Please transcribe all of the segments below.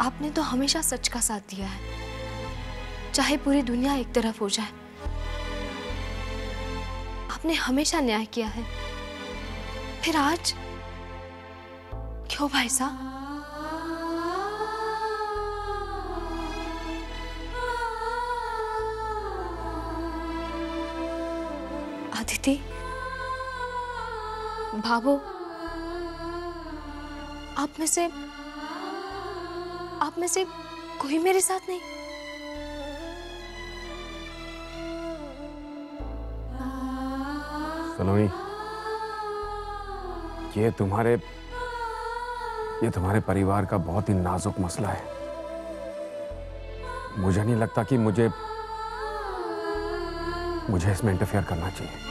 आपने तो हमेशा सच का साथ दिया है, चाहे पूरी दुनिया एक तरफ हो जाए। आपने हमेशा न्याय किया है, फिर आज क्यों भाई साहब? अदिति, भाभो, आप में से कोई मेरे साथ नहीं? सलोनी, ये तुम्हारे परिवार का बहुत ही नाजुक मसला है। मुझे नहीं लगता कि मुझे इसमें इंटरफेयर करना चाहिए।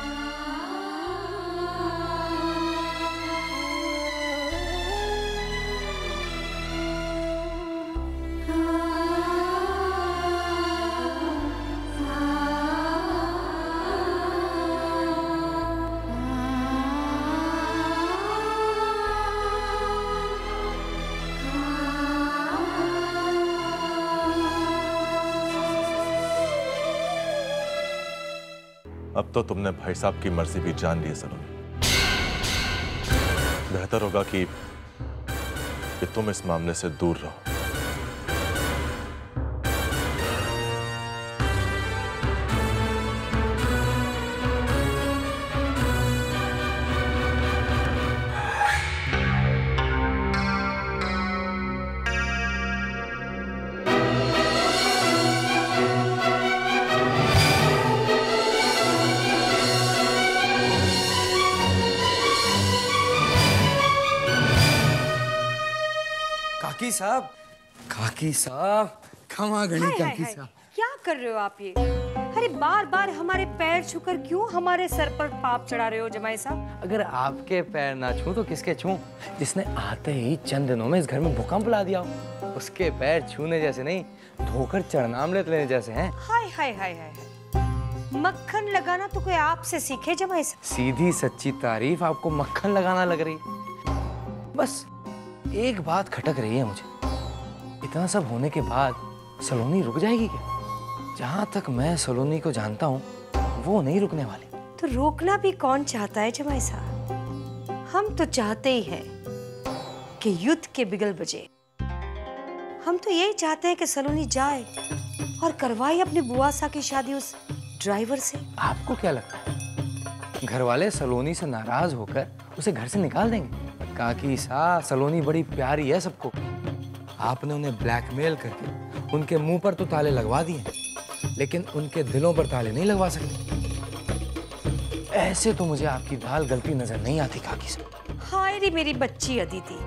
अब तो तुमने भाई साहब की मर्जी भी जान ली है सलोनी। बेहतर होगा कि तुम इस मामले से दूर रहो। काकी साहब, क्षमा गणी काकी साहब। क्या कर रहे हो आप ये? अरे बार बार हमारे पैर छूकर क्यों हमारे सर पर पाप चढ़ा रहे हो जमाई साहब? अगर आपके पैर ना छूं तो किसके छूं? जिसने आते ही चंद दिनों में इस घर में भूकंप ला दिया हो, उसके पैर छूने जैसे नहीं, धोकर चरणामृत लेने जैसे हैं। हाय हाय हाय हाय, मक्खन लगाना तो कोई आपसे सीखे जमाई साहब। सीधी सच्ची तारीफ आपको मक्खन लगाना लग रही। बस एक बात खटक रही है मुझे, इतना सब होने के बाद सलोनी रुक जाएगी क्या? जहां तक मैं सलोनी को जानता हूँ, वो नहीं रुकने वाली। तो रोकना भी कौन चाहता है जमाई साहब? हम तो चाहते ही हैं कि युद्ध के बिगल बजे। हम तो यही चाहते हैं कि सलोनी जाए और करवाए अपनी बुआ सा की शादी उस ड्राइवर से। आपको क्या लगता है घर वाले सलोनी से नाराज होकर उसे घर से निकाल देंगे? काकी सा, सलोनी बड़ी प्यारी है सबको। आपने उन्हें ब्लैकमेल करके उनके मुंह पर तो ताले लगवा दिए, लेकिन उनके दिलों पर ताले नहीं लगवा सकते। ऐसे तो मुझे आपकी दाल गलती नजर नहीं आती काकी साहब। हाय रे मेरी बच्ची अदिति,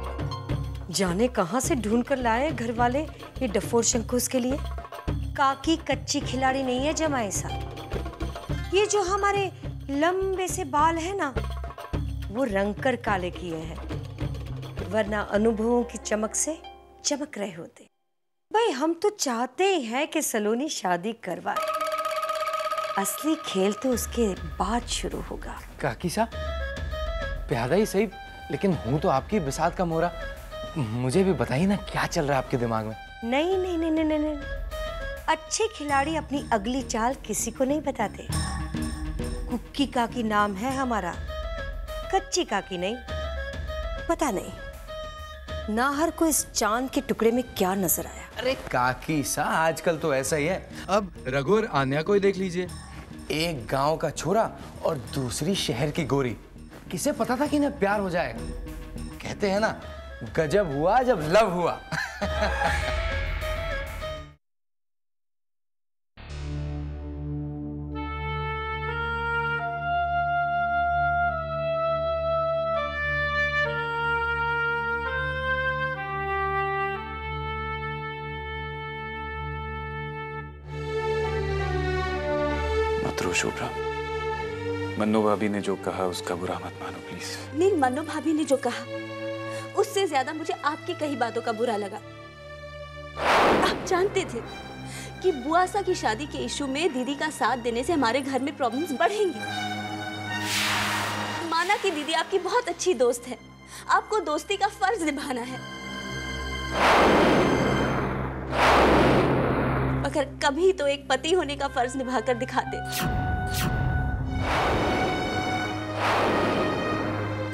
जाने कहां से ढूंढ कर लाए घर वाले ये डफोर शंकुस के लिए। काकी कच्ची खिलाड़ी नहीं है जमाई साहब। ये जो हमारे लंबे से बाल है ना, वो रंग कर काले किए हैं, वरना अनुभवों की चमक से चमक रहे होते। भाई हम तो चाहते ही हैं कि सलोनी शादी करवाए। असली खेल तो उसके बाद शुरू होगा। काकी साहब, प्यादा ही सही, लेकिन हूं तो आपकी बिसात का मोहरा। मुझे भी बताइए ना, क्या चल रहा है आपके दिमाग में? नहीं नहीं नहीं नहीं नहीं, नहीं। अच्छे खिलाड़ी अपनी अगली चाल किसी को नहीं बताते। कुक्की काकी नाम है हमारा, कच्ची काकी नहीं। पता नहीं नाहर को इस चांद के टुकड़े में क्या नजर आया। अरे काकी सा, आजकल तो ऐसा ही है। अब रघु और आन्या को ही देख लीजिए, एक गांव का छोरा और दूसरी शहर की गोरी। किसे पता था कि इन्हें प्यार हो जाएगा? कहते हैं ना, गजब हुआ जब लव हुआ। शुभ्रा, मन्नू भाभी ने जो कहा उसका बुरा मत मानो प्लीज। नहीं, मन्नू भाभी ने जो कहा उससे ज्यादा मुझे आपकी कही बातों का बुरा लगा। आप जानते थे कि बुआसा की शादी के इशू में दीदी का साथ देने से हमारे घर में प्रॉब्लम्स बढ़ेंगी। माना कि दीदी आपकी बहुत अच्छी दोस्त है, आपको दोस्ती का फर्ज निभाना है। मगर कभी तो एक पति होने का फर्ज निभाकर दिखाते।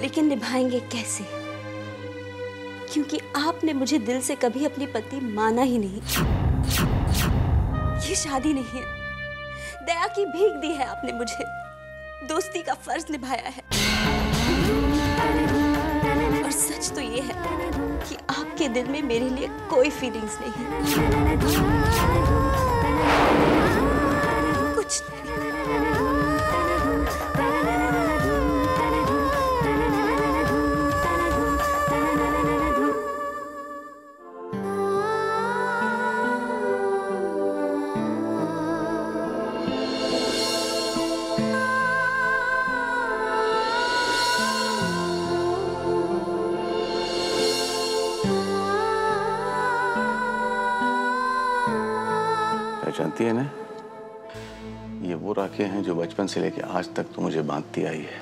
लेकिन निभाएंगे कैसे? क्योंकि आपने मुझे दिल से कभी अपनी पति माना ही नहीं। ये शादी नहीं है, दया की भीख दी है आपने मुझे, दोस्ती का फर्ज निभाया है। और सच तो ये है कि आपके दिल में मेरे लिए कोई फीलिंग्स नहीं है, कुछ नहीं। जानती है ना, ये वो राखें हैं जो बचपन से लेके आज तक तो मुझे बांधती आई है,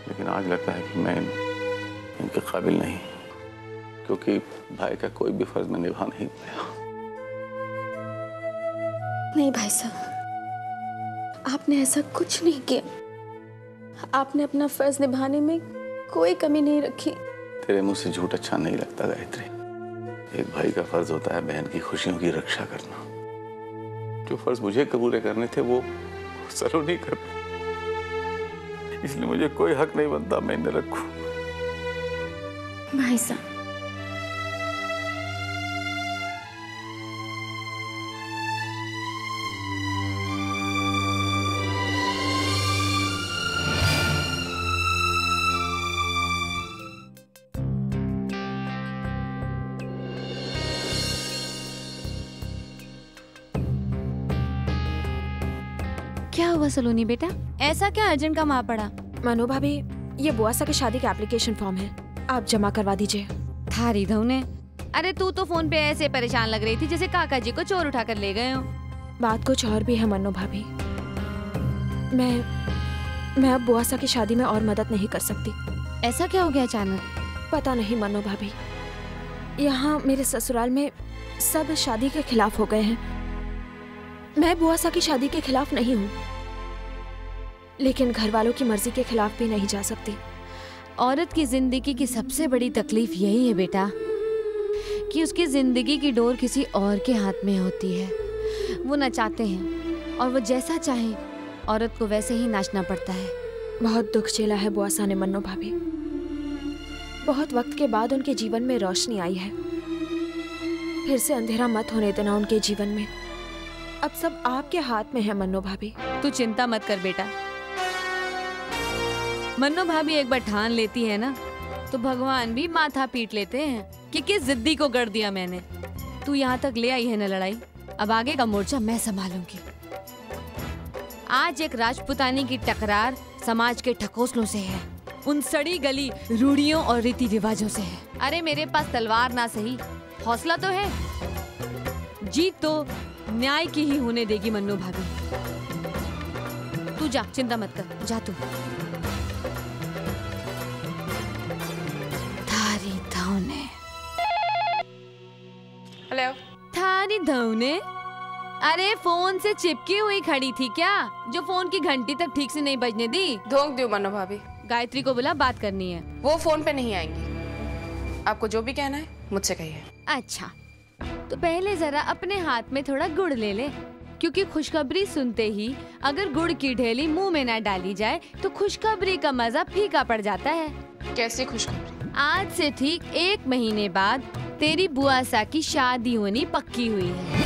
लेकिन आज लगता है कि मैं इनके काबिल नहीं, क्योंकि भाई का कोई भी फर्ज मैं निभा नहीं पाया। नहीं भाई साहब, आपने ऐसा कुछ नहीं किया। आपने अपना फर्ज निभाने में कोई कमी नहीं रखी। तेरे मुंह से झूठ अच्छा नहीं लगता गायत्री। एक भाई का फर्ज होता है बहन की खुशियों की रक्षा करना। जो फर्ज मुझे कबूल करने थे वो सलोनी कर, इसलिए मुझे कोई हक नहीं बनता मैं इन्हें रखूं। भाई साहब, क्या हुआ सलोनी बेटा, ऐसा क्या अर्जेंट काम आ पड़ा? मनु भाभी, ये बुआसा की शादी का एप्लीकेशन फॉर्म है, आप जमा करवा दीजिए। थारी धौने, अरे तू तो फोन पे ऐसे परेशान लग रही थी जैसे काका जी को चोर उठा कर ले गए हो। बात कुछ और भी है मनु भाभी। मैं अब बुआसा की शादी में और मदद नहीं कर सकती। ऐसा क्या हो गया अचानक? पता नहीं मनु भाभी, यहाँ मेरे ससुराल में सब शादी के खिलाफ हो गए हैं। मैं बुआसा की शादी के खिलाफ नहीं हूँ, लेकिन घर वालों की मर्जी के खिलाफ भी नहीं जा सकती। औरत की जिंदगी की सबसे बड़ी तकलीफ यही है बेटा कि उसकी जिंदगी की डोर किसी और के हाथ में होती है। वो नचाते हैं और वो जैसा चाहे औरत को वैसे ही नाचना पड़ता है। बहुत दुख झेला है बुआसा ने मन्नू भाभी। बहुत वक्त के बाद उनके जीवन में रोशनी आई है। फिर से अंधेरा मत होने देना उनके जीवन में। अब सब आपके हाथ में है मन्नू भाभी। तू चिंता मत कर बेटा, मन्नू भाभी एक बार ठान लेती है ना तो भगवान भी माथा पीट लेते हैं कि किस जिद्दी को गढ़ दिया मैंने। तू यहाँ तक ले आई है ना लड़ाई, अब आगे का मोर्चा मैं संभालूंगी। आज एक राजपुतानी की टकरार समाज के ठकोसलों से है, उन सड़ी गली रूढ़ियों और रीति रिवाजों से है। अरे मेरे पास तलवार ना सही, हौसला तो है। जीत तो न्याय की ही होने देगी मन्नू भाभी। तू जा, चिंता मत कर, जा तू। थारी धौने, हेलो। थारी धौने, अरे फोन से चिपकी हुई खड़ी थी क्या, जो फोन की घंटी तक ठीक से नहीं बजने दी? धोख दो मन्नू भाभी। गायत्री को बुला, बात करनी है। वो फोन पे नहीं आएंगी। आपको जो भी कहना है मुझसे कहिए। अच्छा, तो पहले जरा अपने हाथ में थोड़ा गुड़ ले ले, क्योंकि खुशखबरी सुनते ही अगर गुड़ की ढेली मुंह में ना डाली जाए तो खुशखबरी का मजा फीका पड़ जाता है। कैसी खुशखबरी? आज से ठीक 1 महीने बाद तेरी बुआसा की शादी होनी पक्की हुई है।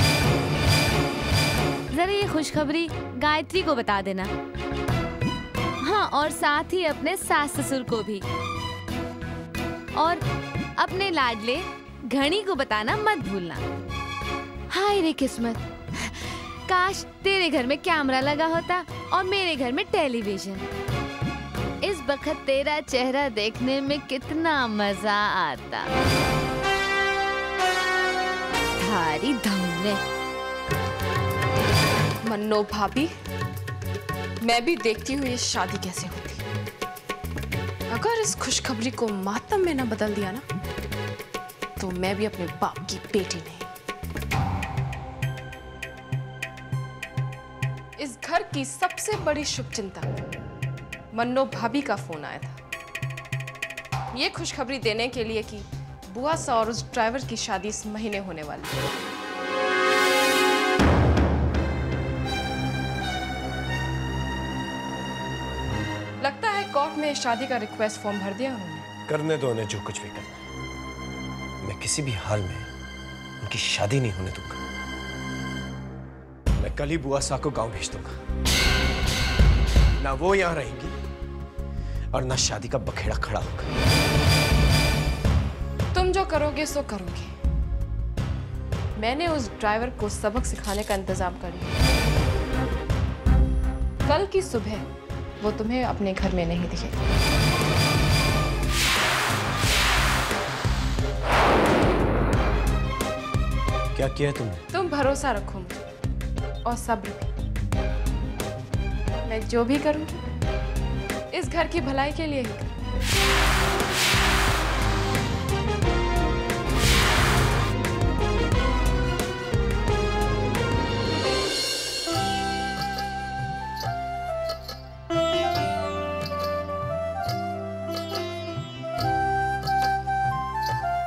जरा ये खुशखबरी गायत्री को बता देना। हाँ, और साथ ही अपने सास ससुर को भी, और अपने लाडले घड़ी को बताना मत भूलना। हाय रे किस्मत, काश तेरे घर में कैमरा लगा होता और मेरे घर में टेलीविजन। इस वक्त तेरा चेहरा देखने में कितना मजा आता। थारी धौने। मन्नो भाभी, मैं भी देखती हूँ ये शादी कैसे होती। अगर इस खुशखबरी को मातम में न बदल दिया ना तो मैं भी अपने बाप की बेटी नहीं। की सबसे बड़ी शुभचिंतक मन्नो भाभी का फोन आया था ये खुशखबरी देने के लिए कि बुआ सा और उस ड्राइवर की शादी इस महीने होने वाली है। लगता है कोर्ट में शादी का रिक्वेस्ट फॉर्म भर दिया उन्होंने। करने दो उन्हें जो कुछ भी करना। मैं किसी भी हाल में उनकी शादी नहीं होने दूंगा। मैं कल ही बुआ सा को गांव भेज दूंगा। ना वो यहां रहेंगी और ना शादी का बखेड़ा खड़ा होगा। तुम जो करोगे सो करोगे। मैंने उस ड्राइवर को सबक सिखाने का इंतजाम कर लिया। कल की सुबह वो तुम्हें अपने घर में नहीं दिखेगा। क्या किया तुमने? तुम भरोसा रखो मुझे और सब्र भी। मैं जो भी करूंगी इस घर की भलाई के लिए ही करूंगी।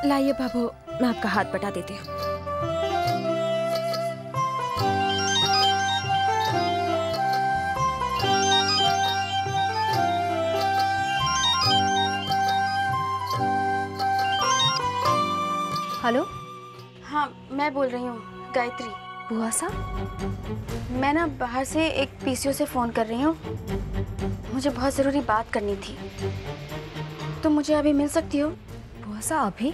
लाइए बाबू, मैं आपका हाथ बटा देती हूँ। हेलो, हाँ मैं बोल रही हूँ गायत्री। बुआ सा, मैं ना बाहर से एक पीसीओ से फ़ोन कर रही हूँ। मुझे बहुत ज़रूरी बात करनी थी। तुम मुझे अभी मिल सकती हो? बुआ सा अभी?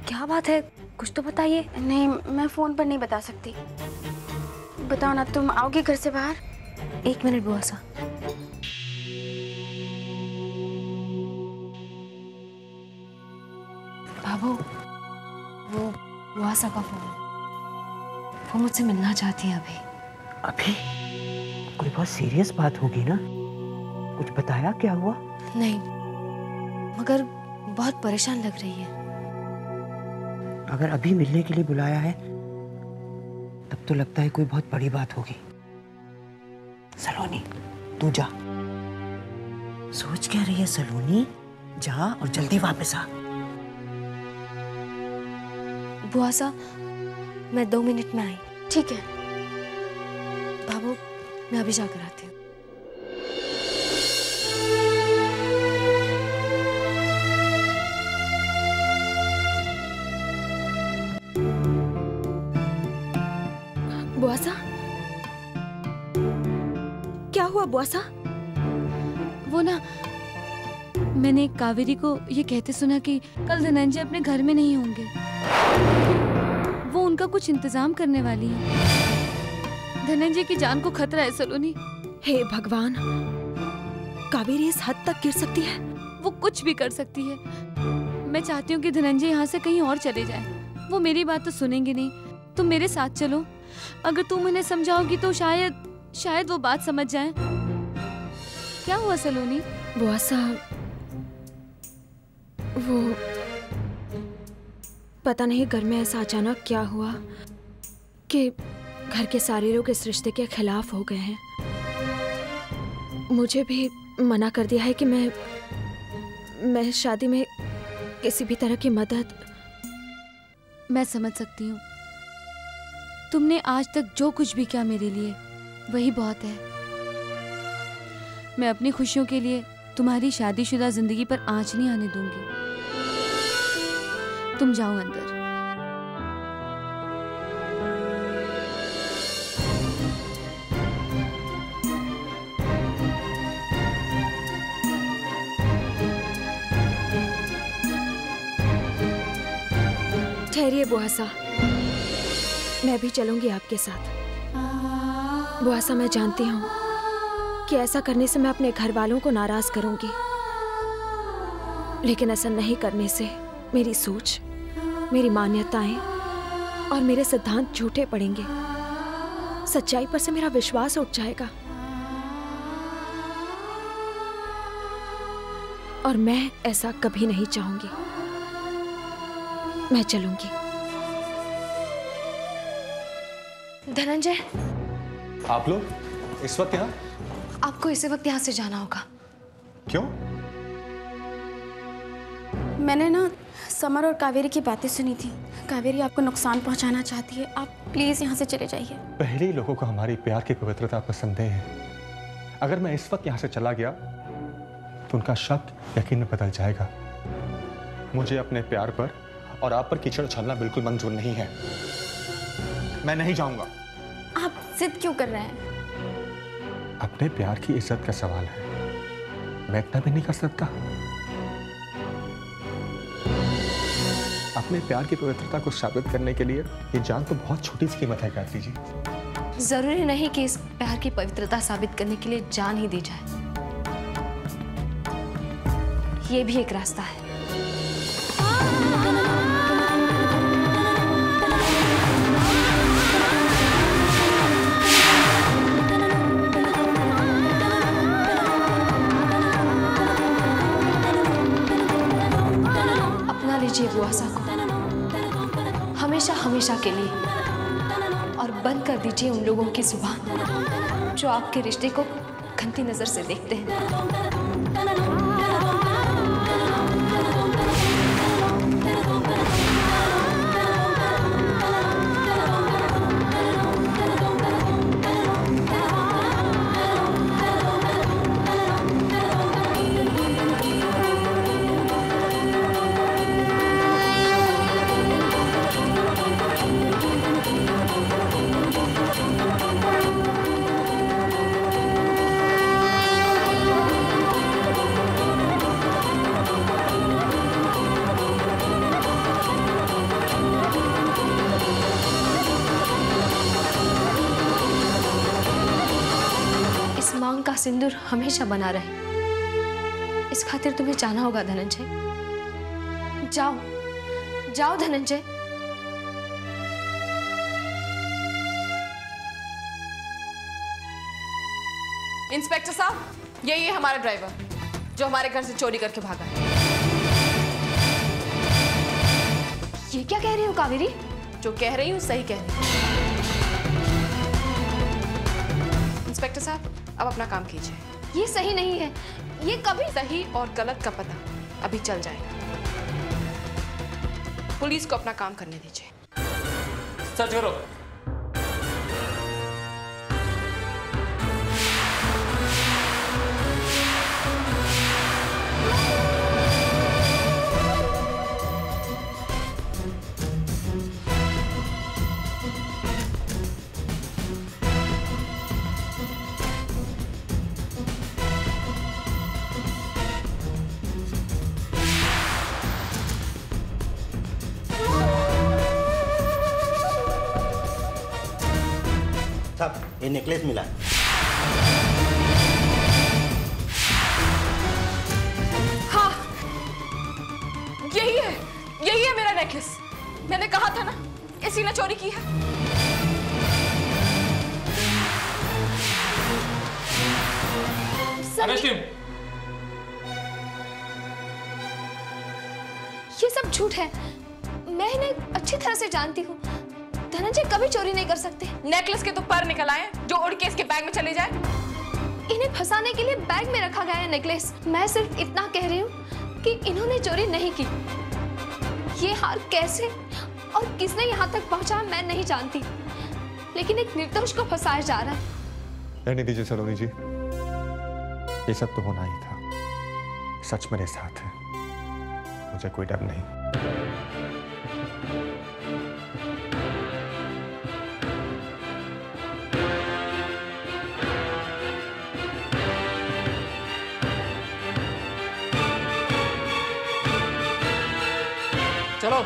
क्या बात है, कुछ तो बताइए। नहीं, मैं फ़ोन पर नहीं बता सकती। बताओ ना, तुम आओगे घर से बाहर? 1 मिनट बुआ सा। बाबू, वो बुआ सा का फोन। वो मुझसे मिलना चाहती है अभी। अभी? कोई बहुत सीरियस बात होगी ना? कुछ बताया क्या हुआ? नहीं, मगर बहुत परेशान लग रही है। अगर अभी मिलने के लिए बुलाया है तब तो लगता है कोई बहुत बड़ी बात होगी। सलोनी, तू जा। सोच क्या रही है सलोनी? जा और जल्दी वापस आ। बुआ सा, मैं 2 मिनट में आई। ठीक है बाबू, मैं अभी जाकर आती हूँ। बुआ सा, क्या हुआ बुआ सा? वो ना, मैंने कावेरी को ये कहते सुना कि कल धनंजय अपने घर में नहीं होंगे। वो उनका कुछ इंतजाम करने वाली है। धनंजय की जान को खतरा है सलोनी। हे भगवान, कावेरी इस हद तक गिर सकती है? वो कुछ भी कर सकती है। मैं चाहती हूँ कि धनंजय यहाँ से कहीं और चले जाए। वो मेरी बात तो सुनेंगे नहीं। तुम मेरे साथ चलो। अगर तुम उन्हें समझाओगी तो शायद वो बात समझ जाए। क्या हुआ सलोनी? बुआ सा, वो पता नहीं घर में ऐसा अचानक क्या हुआ कि घर के सारे लोग इस रिश्ते के खिलाफ हो गए हैं। मुझे भी मना कर दिया है कि मैं शादी में किसी भी तरह की मदद। मैं समझ सकती हूँ। तुमने आज तक जो कुछ भी किया मेरे लिए वही बहुत है। मैं अपनी खुशियों के लिए तुम्हारी शादीशुदा जिंदगी पर आंच नहीं आने दूंगी। तुम जाओ अंदर। ठहरिए बुआ सा, मैं भी चलूंगी आपके साथ। बुआ सा, मैं जानती हूँ कि ऐसा करने से मैं अपने घर वालों को नाराज करूंगी, लेकिन ऐसा नहीं करने से मेरी सोच, मेरी मान्यताएं और मेरे सिद्धांत झूठे पड़ेंगे। सच्चाई पर से मेरा विश्वास उठ जाएगा और मैं ऐसा कभी नहीं चाहूंगी। मैं चलूंगी। धनंजय, आप लोग? इस वक्त यहाँ? आपको इसी वक्त यहाँ से जाना होगा। क्यों? मैंने ना समर और कावेरी की बातें सुनी थी। कावेरी आपको नुकसान पहुंचाना चाहती है। आप प्लीज यहाँ से चले जाइए। पहले ही लोगों को हमारी प्यार की पवित्रता पर संदेह है। अगर मैं इस वक्त यहाँ से चला गया तो उनका शक यकीन में बदल जाएगा। मुझे अपने प्यार पर और आप पर कीचड़ उछालना बिल्कुल मंजूर नहीं है। मैं नहीं जाऊंगा। आप जिद क्यों कर रहे हैं? अपने प्यार की इज्जत का सवाल है, मैं इतना भी नहीं कर सकता? अपने प्यार की पवित्रता को साबित करने के लिए ये जान तो बहुत छोटी सी कीमत है गायत्री जी। जरूरी नहीं कि इस प्यार की पवित्रता साबित करने के लिए जान ही दी जाए, ये भी एक रास्ता है। अपना लीजिए बुआसा को हमेशा हमेशा के लिए, और बंद कर दीजिए उन लोगों की जुबान जो आपके रिश्ते को गंदी नजर से देखते हैं। का सिंदूर हमेशा बना रहे, इस खातिर तुम्हें जाना होगा धनंजय। जाओ जाओ धनंजय। इंस्पेक्टर साहब, यही है हमारा ड्राइवर जो हमारे घर से चोरी करके भागा है। ये क्या कह रही हो कावेरी? जो कह रही हूँ सही कह रही हूँ। इंस्पेक्टर साहब, अब अपना काम कीजिए। ये सही नहीं है। ये कभी सही और गलत का पता अभी चल जाएगा। पुलिस को अपना काम करने दीजिए। सर्च करो। ये नेकलेस मिला। हाँ, यही है मेरा नेकलेस। मैंने कहा था ना, इसी ने चोरी की है। ये सब झूठ है। मैं इन्हें अच्छी तरह से जानती हूँ। धनंजय कभी चोरी नहीं कर सकते। नेकलेस के तो पर निकल आए जो उड़ के इसके बैग में चले जाए। इन्हें फंसाने के लिए बैग में रखा गया है नेकलेस। मैं सिर्फ इतना कह रही हूँ कि इन्होंने चोरी नहीं की। ये हार कैसे और किसने यहाँ तक पहुँचा मैं नहीं जानती, लेकिन एक निर्दोष को फंसाया जा रहा है। रहने दीजिए सलोनी जी, ये सब तो होना ही था। सच मेरे साथ है, मुझे कोई डर नहीं। चलो।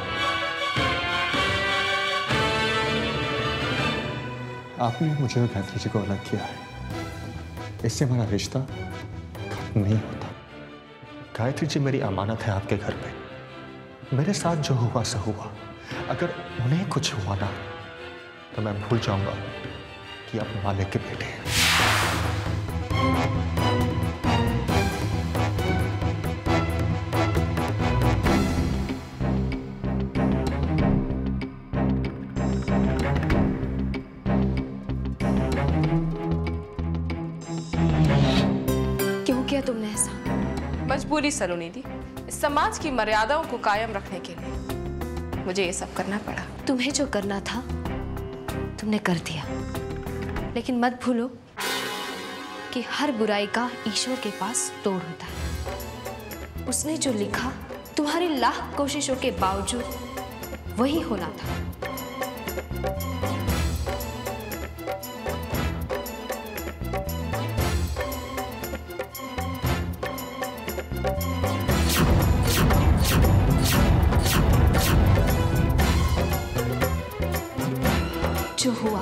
आपने मुझे और गायत्री जी को अलग किया है, इससे हमारा रिश्ता खत्म नहीं होता। गायत्री जी मेरी अमानत है आपके घर पे। मेरे साथ जो हुआ सो हुआ। अगर उन्हें कुछ हुआ ना तो मैं भूल जाऊंगा कि आप मालिक के बेटे हैं। तुमने ऐसा? मजबूरी सलोनी दी, इस समाज की मर्यादाओं को कायम रखने के लिए मुझे ये सब करना पड़ा। तुम्हें जो करना था तुमने कर दिया, लेकिन मत भूलो कि हर बुराई का ईश्वर के पास तोड़ होता है। उसने जो लिखा तुम्हारी लाख कोशिशों के बावजूद वही होना था। जो हुआ